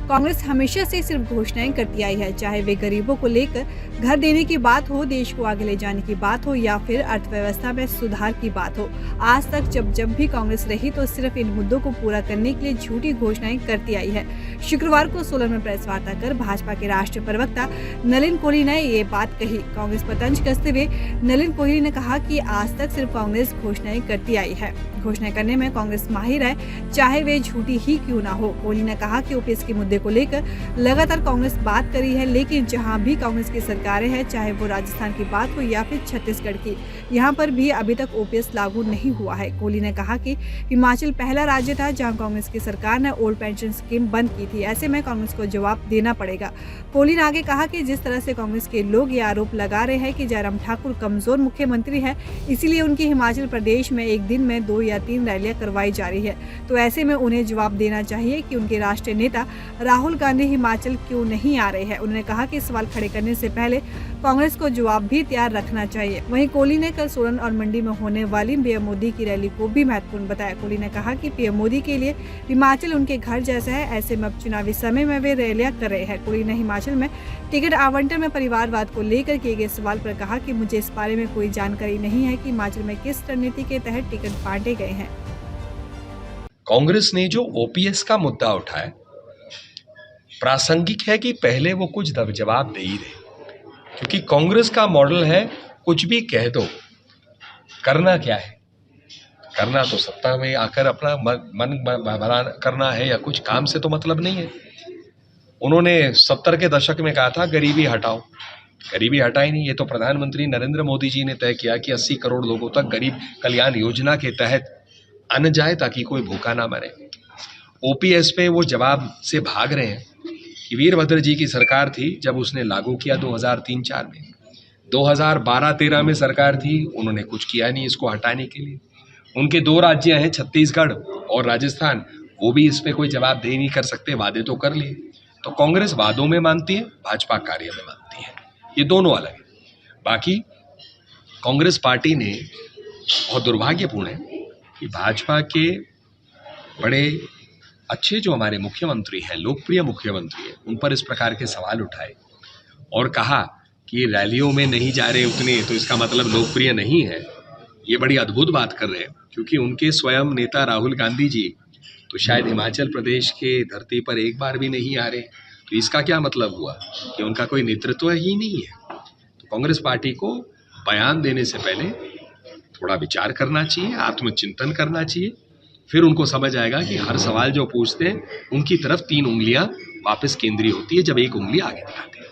कांग्रेस हमेशा से सिर्फ घोषणाएं करती आई है, चाहे वे गरीबों को लेकर घर देने की बात हो, देश को आगे ले जाने की बात हो या फिर अर्थव्यवस्था में सुधार की बात हो। आज तक जब भी कांग्रेस रही तो सिर्फ इन मुद्दों को पूरा करने के लिए झूठी घोषणाएं करती आई है। शुक्रवार को सोलन में प्रेस वार्ता कर भाजपा के राष्ट्रीय प्रवक्ता नलिन कोहली ने ये बात कही। कांग्रेस पर तंज कसते हुए नलिन कोहली ने कहा कि आज तक सिर्फ कांग्रेस घोषणाएं करती आई है। घोषणा करने में कांग्रेस माहिर है, चाहे वे झूठी ही क्यों ना हो। कोहली ने कहा कि ओपीएस के मुद्दे को लेकर लगातार कांग्रेस बात करी है, लेकिन जहां भी कांग्रेस की सरकारें हैं, चाहे वो राजस्थान की बात हो या फिर छत्तीसगढ़ की, यहां पर भी अभी तक ओपीएस लागू नहीं हुआ है। कोहली ने कहा कि हिमाचल पहला राज्य था जहां कांग्रेस की सरकार ने ओल्ड पेंशन स्कीम बंद की थी। ऐसे में कांग्रेस को जवाब देना पड़ेगा। कोहली ने आगे कहा कि जिस तरह से कांग्रेस के लोग ये आरोप लगा रहे हैं कि जयराम ठाकुर कमजोर मुख्यमंत्री है, इसीलिए उनकी हिमाचल प्रदेश में एक दिन में 2 या 3 रैलियां करवाई जा रही है, तो ऐसे में उन्हें जवाब देना चाहिए कि उनके राष्ट्रीय नेता राहुल गांधी हिमाचल क्यों नहीं आ रहे हैं। उन्होंने कहा कि सवाल खड़े करने से पहले कांग्रेस को जवाब भी तैयार रखना चाहिए। वहीं कोहली ने कल सोलन और मंडी में होने वाली पीएम मोदी की रैली को भी महत्वपूर्ण बताया। कोहली ने कहा कि पीएम मोदी के लिए हिमाचल उनके घर जैसा है, ऐसे में अब चुनावी समय में वे रैलियां कर रहे हैं। कोहली ने हिमाचल में टिकट आवंटन में परिवारवाद को लेकर किए गए सवाल पर कहा कि मुझे इस बारे में कोई जानकारी नहीं है कि हिमाचल में किस रणनीति के तहत टिकट बांटे गए हैं। कांग्रेस ने जो ओपीएस का मुद्दा उठाया, प्रासंगिक है कि पहले वो कुछ जवाब दे ही रहे, क्योंकि कांग्रेस का मॉडल है कुछ भी कह दो, करना क्या है। करना तो सत्ता में आकर अपना मन भला करना है या कुछ काम से तो मतलब नहीं है। उन्होंने 70 के दशक में कहा था गरीबी हटाओ, गरीबी हटाई नहीं। ये तो प्रधानमंत्री नरेंद्र मोदी जी ने तय किया कि 80 करोड़ लोगों तक गरीब कल्याण योजना के तहत अन्न जाए ताकि कोई भूखा ना मरे। ओपीएस पे वो जवाब से भाग रहे हैं कि वीरभद्र जी की सरकार थी जब उसने लागू किया 2003-04 में, 2012-13 में सरकार थी, उन्होंने कुछ किया नहीं इसको हटाने के लिए। उनके 2 राज्य हैं छत्तीसगढ़ और राजस्थान, वो भी इस पे कोई जवाब दे नहीं कर सकते, वादे तो कर लिए। तो कांग्रेस वादों में मानती है, भाजपा कार्य में मानती है, ये दोनों अलग है। बाकी कांग्रेस पार्टी ने बहुत दुर्भाग्यपूर्ण है कि भाजपा के बड़े अच्छे जो हमारे मुख्यमंत्री हैं, लोकप्रिय मुख्यमंत्री हैं, उन पर इस प्रकार के सवाल उठाए और कहा कि रैलियों में नहीं जा रहे उतने तो इसका मतलब लोकप्रिय नहीं है। ये बड़ी अद्भुत बात कर रहे हैं, क्योंकि उनके स्वयं नेता राहुल गांधी जी तो शायद हिमाचल प्रदेश के धरती पर एक बार भी नहीं आ रहे, तो इसका क्या मतलब हुआ कि उनका कोई नेतृत्व ही नहीं है। तो कांग्रेस पार्टी को बयान देने से पहले थोड़ा विचार करना चाहिए, आत्मचिंतन करना चाहिए, फिर उनको समझ आएगा कि हर सवाल जो पूछते हैं उनकी तरफ 3 उंगलियां वापस केंद्रीय होती है जब एक उंगली आगे दिखाते हैं।